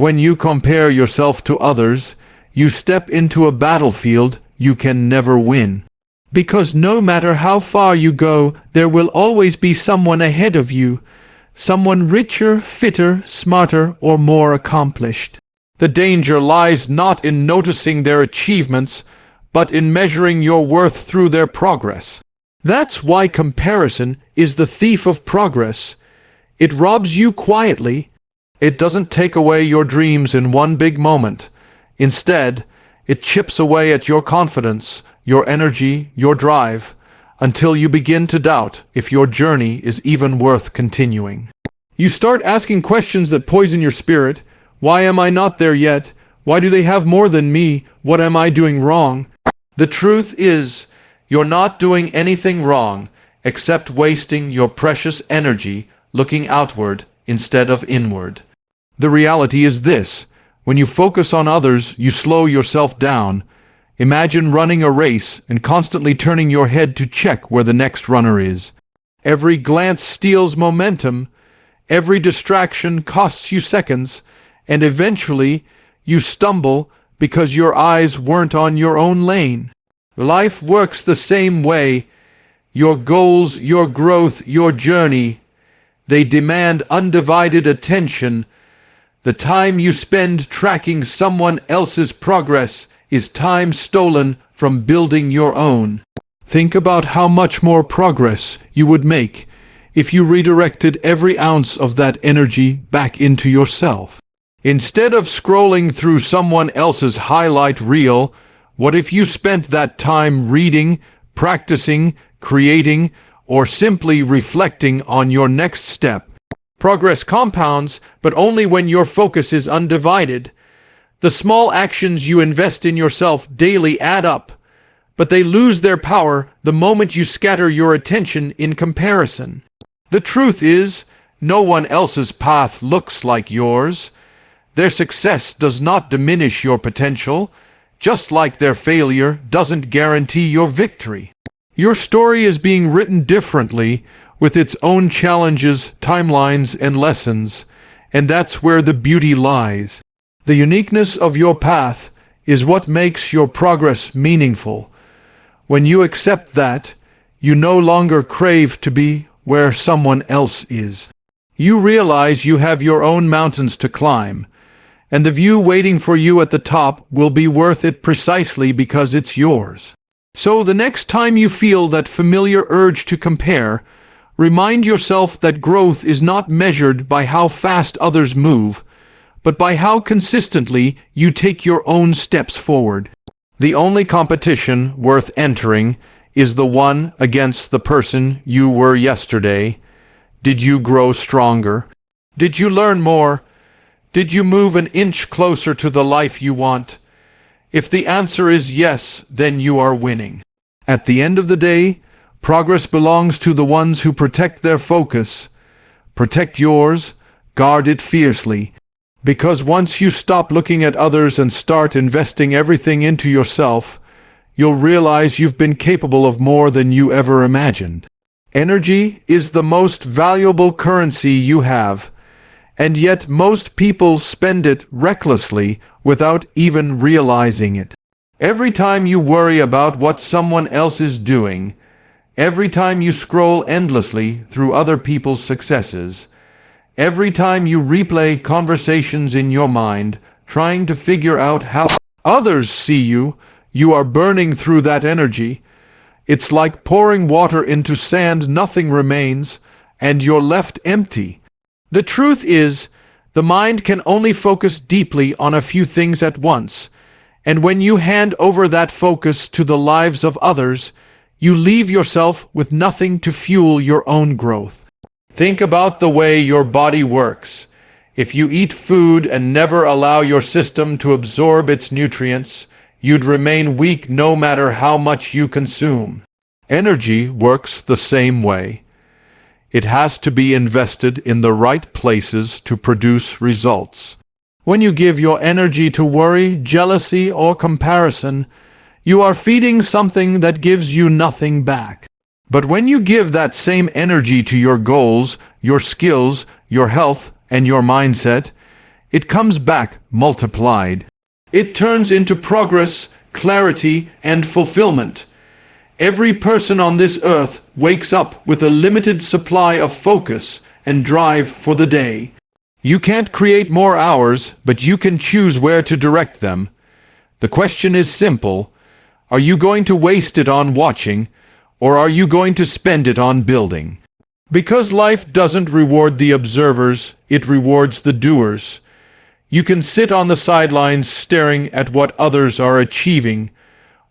When you compare yourself to others, you step into a battlefield you can never win. Because no matter how far you go, there will always be someone ahead of you, someone richer, fitter, smarter, or more accomplished. The danger lies not in noticing their achievements, but in measuring your worth through their progress. That's why comparison is the thief of progress. It robs you quietly. It doesn't take away your dreams in one big moment. Instead, it chips away at your confidence, your energy, your drive, until you begin to doubt if your journey is even worth continuing. You start asking questions that poison your spirit. Why am I not there yet? Why do they have more than me? What am I doing wrong? The truth is, you're not doing anything wrong except wasting your precious energy looking outward instead of inward. The reality is this: when you focus on others, you slow yourself down. Imagine running a race and constantly turning your head to check where the next runner is. Every glance steals momentum, every distraction costs you seconds, and eventually you stumble because your eyes weren't on your own lane. Life works the same way. Your goals, your growth, your journey, they demand undivided attention. The time you spend tracking someone else's progress is time stolen from building your own. Think about how much more progress you would make if you redirected every ounce of that energy back into yourself. Instead of scrolling through someone else's highlight reel, what if you spent that time reading, practicing, creating, or simply reflecting on your next step? Progress compounds, but only when your focus is undivided. The small actions you invest in yourself daily add up, but they lose their power the moment you scatter your attention in comparison. The truth is, no one else's path looks like yours. Their success does not diminish your potential, just like their failure doesn't guarantee your victory. Your story is being written differently, with its own challenges, timelines, and lessons, and that's where the beauty lies. The uniqueness of your path is what makes your progress meaningful. When you accept that, you no longer crave to be where someone else is. You realize you have your own mountains to climb, and the view waiting for you at the top will be worth it precisely because it's yours. So the next time you feel that familiar urge to compare, remind yourself that growth is not measured by how fast others move, but by how consistently you take your own steps forward. The only competition worth entering is the one against the person you were yesterday. Did you grow stronger? Did you learn more? Did you move an inch closer to the life you want? If the answer is yes, then you are winning. At the end of the day, progress belongs to the ones who protect their focus. Protect yours, guard it fiercely. Because once you stop looking at others and start investing everything into yourself, you'll realize you've been capable of more than you ever imagined. Energy is the most valuable currency you have, and yet most people spend it recklessly without even realizing it. Every time you worry about what someone else is doing, every time you scroll endlessly through other people's successes, every time you replay conversations in your mind, trying to figure out how others see you, you are burning through that energy. It's like pouring water into sand, nothing remains, and you're left empty. The truth is, the mind can only focus deeply on a few things at once, and when you hand over that focus to the lives of others, you leave yourself with nothing to fuel your own growth. Think about the way your body works. If you eat food and never allow your system to absorb its nutrients, you'd remain weak no matter how much you consume. Energy works the same way. It has to be invested in the right places to produce results. When you give your energy to worry, jealousy, or comparison, you are feeding something that gives you nothing back. But when you give that same energy to your goals, your skills, your health, and your mindset, It comes back multiplied. It turns into progress, clarity, and fulfillment. Every person on this earth wakes up with a limited supply of focus and drive for the day. You can't create more hours, but you can choose where to direct them. The question is simple. Are you going to waste it on watching, or are you going to spend it on building? Because life doesn't reward the observers, it rewards the doers. You can sit on the sidelines staring at what others are achieving,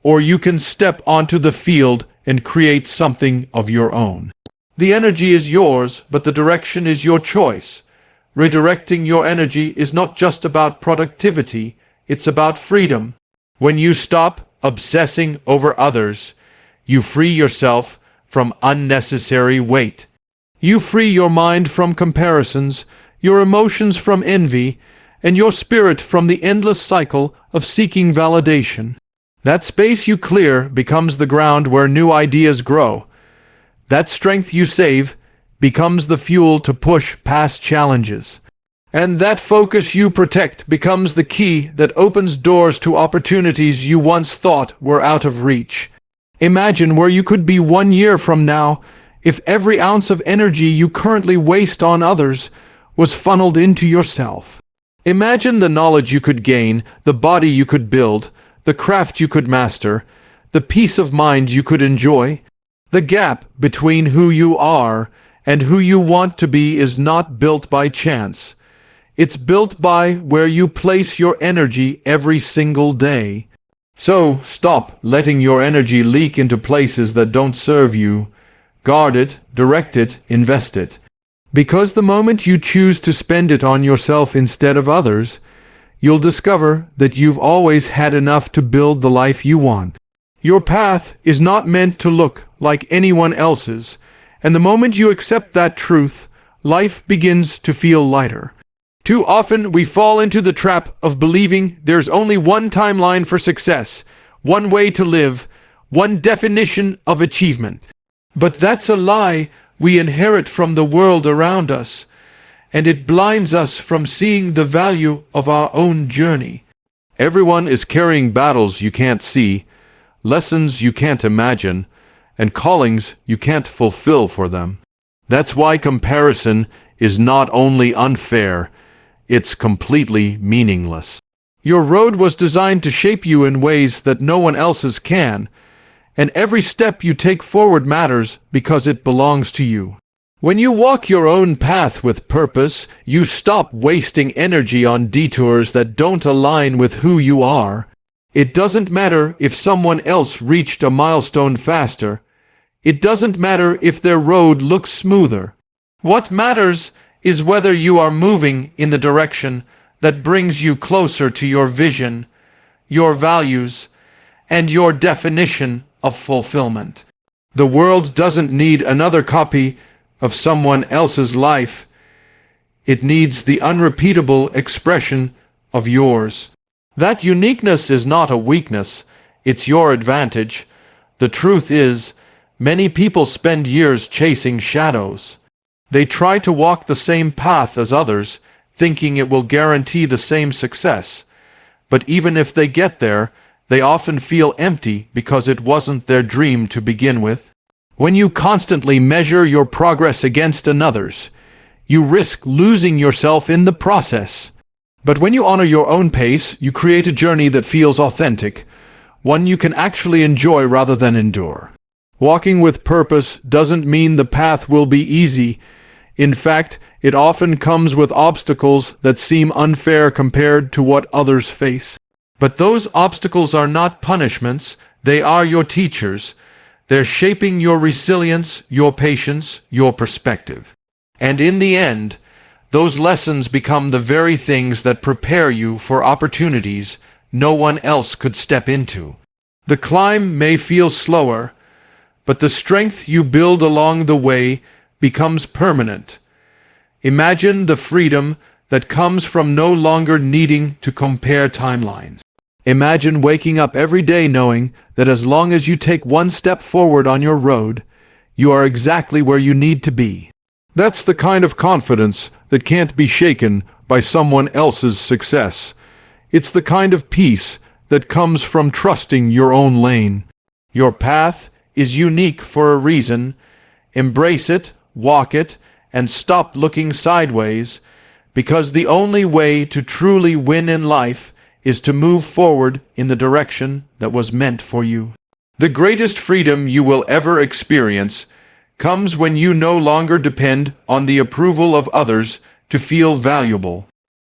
or you can step onto the field and create something of your own. The energy is yours, but the direction is your choice. Redirecting your energy is not just about productivity, it's about freedom. When you stop obsessing over others, you free yourself from unnecessary weight. You free your mind from comparisons, your emotions from envy, and your spirit from the endless cycle of seeking validation. That space you clear becomes the ground where new ideas grow. That strength you save becomes the fuel to push past challenges. And that focus you protect becomes the key that opens doors to opportunities you once thought were out of reach. Imagine where you could be 1 year from now if every ounce of energy you currently waste on others was funneled into yourself. Imagine the knowledge you could gain, the body you could build, the craft you could master, the peace of mind you could enjoy. The gap between who you are and who you want to be is not built by chance. It's built by where you place your energy every single day. So stop letting your energy leak into places that don't serve you. Guard it, direct it, invest it. Because the moment you choose to spend it on yourself instead of others, you'll discover that you've always had enough to build the life you want. Your path is not meant to look like anyone else's, and the moment you accept that truth, life begins to feel lighter. Too often we fall into the trap of believing there's only one timeline for success, one way to live, one definition of achievement. But that's a lie we inherit from the world around us, and it blinds us from seeing the value of our own journey. Everyone is carrying battles you can't see, lessons you can't imagine, and callings you can't fulfill for them. That's why comparison is not only unfair, it's completely meaningless. Your road was designed to shape you in ways that no one else's can, and every step you take forward matters because it belongs to you. When you walk your own path with purpose, you stop wasting energy on detours that don't align with who you are. It doesn't matter if someone else reached a milestone faster. It doesn't matter if their road looks smoother. What matters is whether you are moving in the direction that brings you closer to your vision, your values, and your definition of fulfillment. The world doesn't need another copy of someone else's life. It needs the unrepeatable expression of yours. That uniqueness is not a weakness, it's your advantage. The truth is, many people spend years chasing shadows. They try to walk the same path as others, thinking it will guarantee the same success. But even if they get there, they often feel empty because it wasn't their dream to begin with. When you constantly measure your progress against another's, you risk losing yourself in the process. But when you honor your own pace, you create a journey that feels authentic, one you can actually enjoy rather than endure. Walking with purpose doesn't mean the path will be easy. In fact, it often comes with obstacles that seem unfair compared to what others face. But those obstacles are not punishments, they are your teachers. They're shaping your resilience, your patience, your perspective. And in the end, those lessons become the very things that prepare you for opportunities no one else could step into. The climb may feel slower, but the strength you build along the way becomes permanent. Imagine the freedom that comes from no longer needing to compare timelines. Imagine waking up every day knowing that as long as you take one step forward on your road, you are exactly where you need to be. That's the kind of confidence that can't be shaken by someone else's success. It's the kind of peace that comes from trusting your own lane. Your path is unique for a reason. Embrace it, walk it, and stop looking sideways, because the only way to truly win in life is to move forward in the direction that was meant for you. The greatest freedom you will ever experience comes when you no longer depend on the approval of others to feel valuable.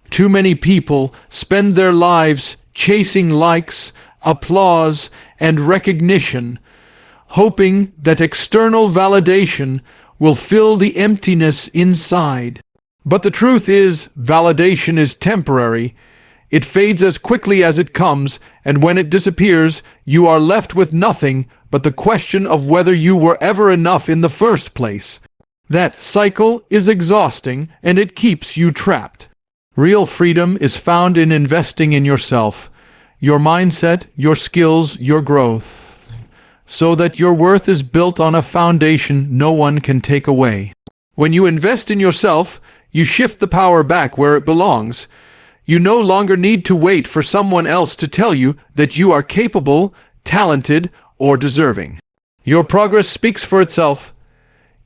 Too many people spend their lives chasing likes, applause, and recognition, hoping that external validation will fill the emptiness inside. But the truth is, validation is temporary. It fades as quickly as it comes, and when it disappears, you are left with nothing but the question of whether you were ever enough in the first place. That cycle is exhausting, and it keeps you trapped. Real freedom is found in investing in yourself, your mindset, your skills, your growth, so that your worth is built on a foundation no one can take away. When you invest in yourself, you shift the power back where it belongs. You no longer need to wait for someone else to tell you that you are capable, talented, or deserving. Your progress speaks for itself.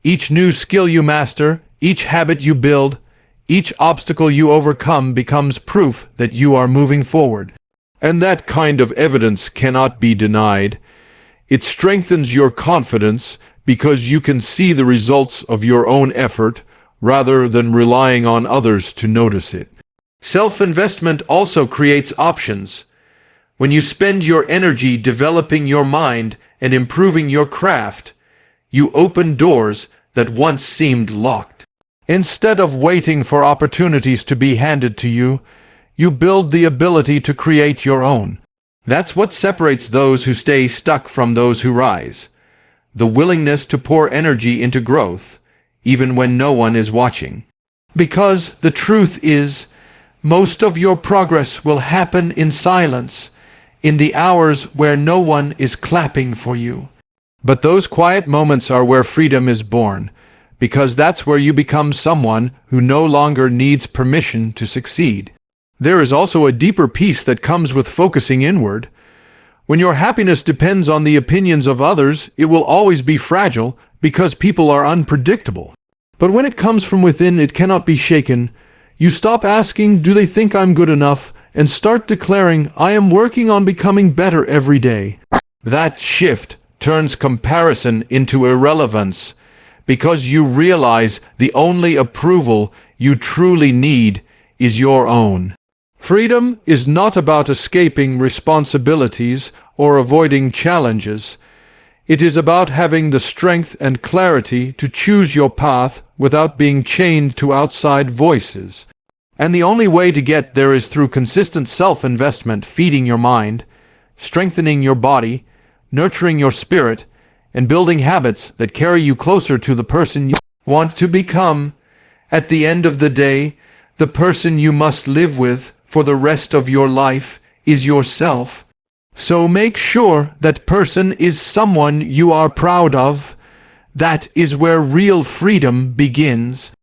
Each new skill you master, each habit you build, each obstacle you overcome becomes proof that you are moving forward. And that kind of evidence cannot be denied. It strengthens your confidence because you can see the results of your own effort rather than relying on others to notice it. Self-investment also creates options. When you spend your energy developing your mind and improving your craft, you open doors that once seemed locked. Instead of waiting for opportunities to be handed to you, you build the ability to create your own. That's what separates those who stay stuck from those who rise. The willingness to pour energy into growth, even when no one is watching. Because the truth is, most of your progress will happen in silence, in the hours where no one is clapping for you. But those quiet moments are where freedom is born, because that's where you become someone who no longer needs permission to succeed. There is also a deeper peace that comes with focusing inward. When your happiness depends on the opinions of others, it will always be fragile because people are unpredictable. But when it comes from within, it cannot be shaken. You stop asking, "Do they think I'm good enough?" and start declaring, "I am working on becoming better every day." That shift turns comparison into irrelevance because you realize the only approval you truly need is your own. Freedom is not about escaping responsibilities or avoiding challenges. It is about having the strength and clarity to choose your path without being chained to outside voices. And the only way to get there is through consistent self-investment, feeding your mind, strengthening your body, nurturing your spirit, and building habits that carry you closer to the person you want to become. At the end of the day, the person you must live with for the rest of your life is yourself. So make sure that person is someone you are proud of. That is where real freedom begins.